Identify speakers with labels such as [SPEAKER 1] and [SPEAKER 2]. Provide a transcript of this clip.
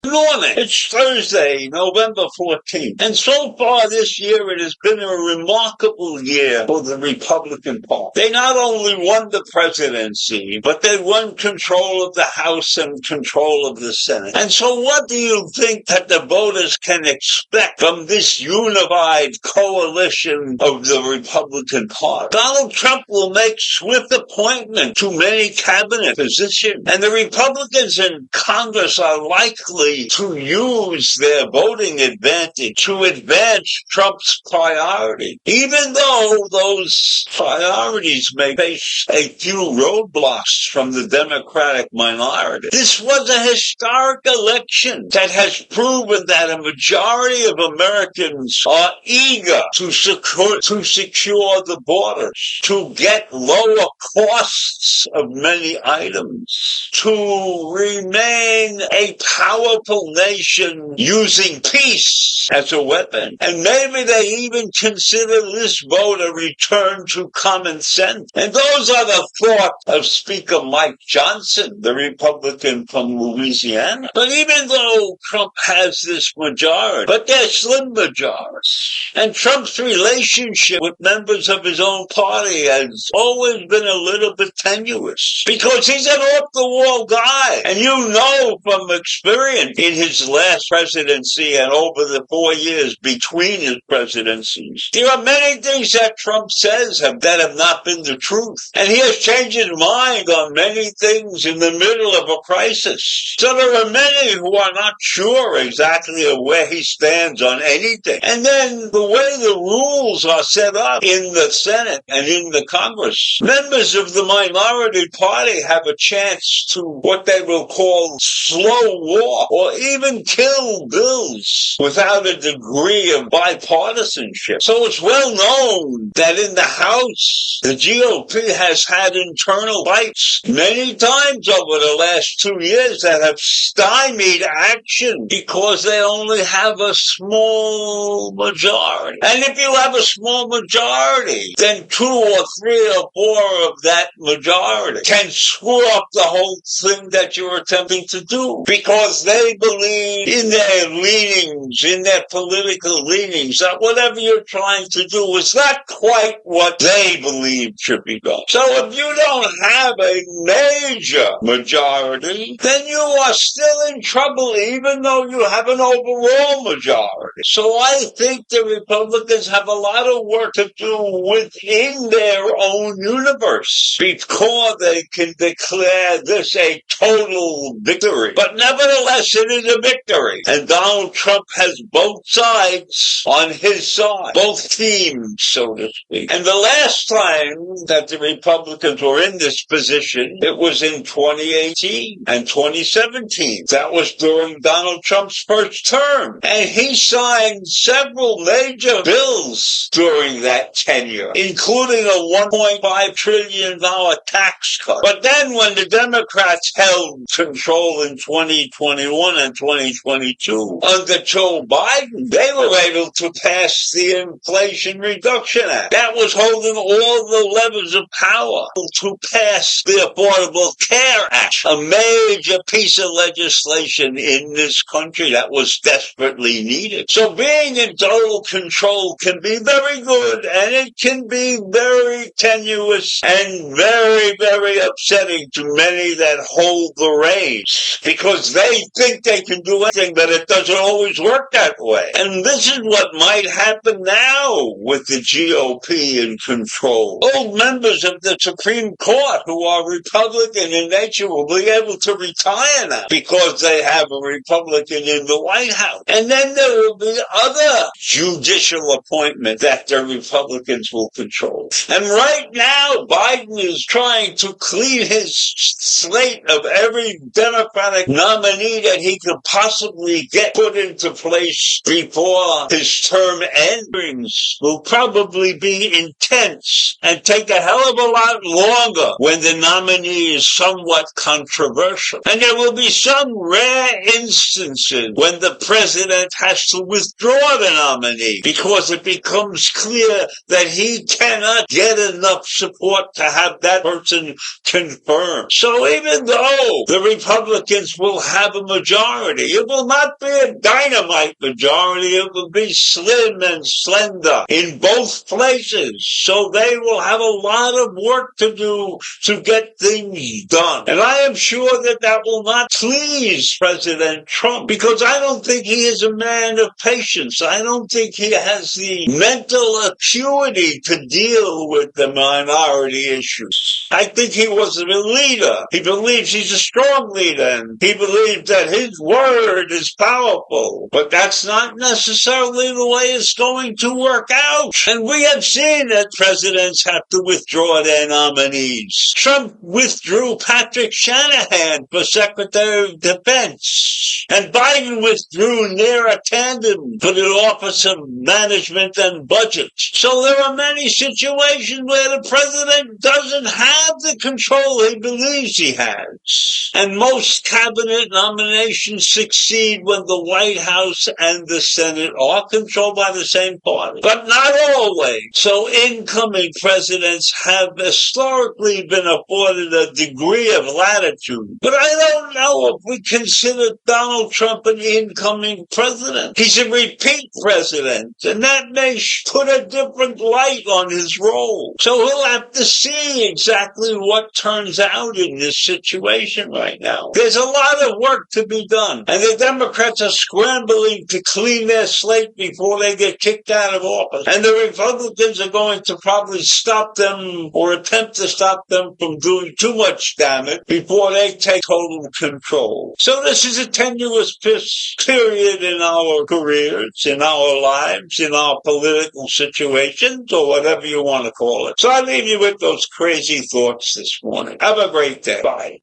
[SPEAKER 1] Good morning. It's Thursday, November 14th. And so far this year, it has been a remarkable year for the Republican Party. They not only won the presidency, but they won control of the House and control of the Senate. And so what do you think that the voters can expect from this unified coalition of the Republican Party? Donald Trump will make swift appointment to many cabinet positions, and the Republicans in Congress are likely to use their voting advantage to advance Trump's priority, even though those priorities may face a few roadblocks from the Democratic minority. This was a historic election that has proven that a majority of Americans are eager to secure the borders, to get lower costs of many items, to remain a powerful nation using peace as a weapon. And maybe they even consider this vote a return to common sense. And those are the thoughts of Speaker Mike Johnson, the Republican from Louisiana. But even though Trump has this majority, but they're slim majorities. And Trump's relationship with members of his own party has always been a little bit tenuous, because he's an off-the-wall guy. And you know from experience in his last presidency and over the 4 years between his presidencies, there are many things that Trump says that have not been the truth. And he has changed his mind on many things in the middle of a crisis. So there are many who are not sure exactly where he stands on anything. And then the way the rules are set up in the Senate and in the Congress, members of the minority party have a chance to what they will call slow walk or even kill bills without a degree of bipartisanship. So it's well known that in the House, the GOP has had internal fights many times over the last 2 years that have stymied action because they only have a small majority. And if you have a small majority, then 2 or 3 or 4 of that majority can screw up the whole thing that you're attempting to do, because they believe in their leanings, in their political leanings, that whatever you're trying to do is not quite what they believe should be done. So if you don't have a major majority, then you are still in trouble, even though you have an overall majority. So I think the Republicans have a lot of work to do within their own universe before they can declare this a total victory. But nevertheless, it is a victory. And Donald Trump has both sides on his side, both teams, so to speak. And the last time that the Republicans were in this position, it was in 2018 and 2017. That was during Donald Trump's first term. And he signed several major bills during that tenure, including a $1.5 trillion tax cut. But then when the Democrats held control in 2021 and 2022. Under Joe Biden, they were able to pass the Inflation Reduction Act. That was holding all the levers of power to pass the Affordable Care Act, a major piece of legislation in this country that was desperately needed. So being in total control can be very good, and it can be very tenuous and very, very upsetting to many that hold the reins, because they think they can do anything, but it doesn't always work that way. And this is what might happen now with the GOP in control. Old members of the Supreme Court who are Republican in nature will be able to retire now because they have a Republican in the White House. And then there will be other judicial appointments that the Republicans will control. And right now, Biden is trying to clean his slate of every Democratic nominee that he could possibly get put into place before his term ends. Will probably be intense and take a hell of a lot longer when the nominee is somewhat controversial. And there will be some rare instances when the president has to withdraw the nominee because it becomes clear that he cannot get enough support to have that person confirmed. So even though the Republicans will have a majority, it will not be a dynamite majority. It will be slim and slender in both places. So they will have a lot of work to do to get things done. And I am sure that that will not please President Trump, because I don't think he is a man of patience. I don't think he has the mental acuity to deal with the minority issues. I think he was a leader. He believes he's a strong leader, and he believes that his word is powerful. But that's not necessarily the way it's going to work out. And we have seen that presidents have to withdraw their nominees. Trump withdrew Patrick Shanahan for Secretary of Defense, and Biden withdrew Neera Tanden for the Office of Management and Budget. So there are many situations where the president doesn't have the control he believes he has. And most cabinet nominations succeed when the White House and the Senate are controlled by the same party. But not always. So incoming presidents have historically been afforded a degree of latitude. But I don't know if we consider Donald Trump an incoming president. He's a repeat president, and that may put a different light on his role. So we'll have to see exactly what turns out in this situation right now. There's a lot of work to be done, and the Democrats are scrambling to clean their slate before they get kicked out of office. And the Republicans are going to probably stop them or attempt to stop them from doing too much damage before they take total control. So this is a tenuous period in our careers, in our lives, in our political situations, or whatever you want to call it. So I leave you with those crazy thoughts this morning. Have a great day. Bye.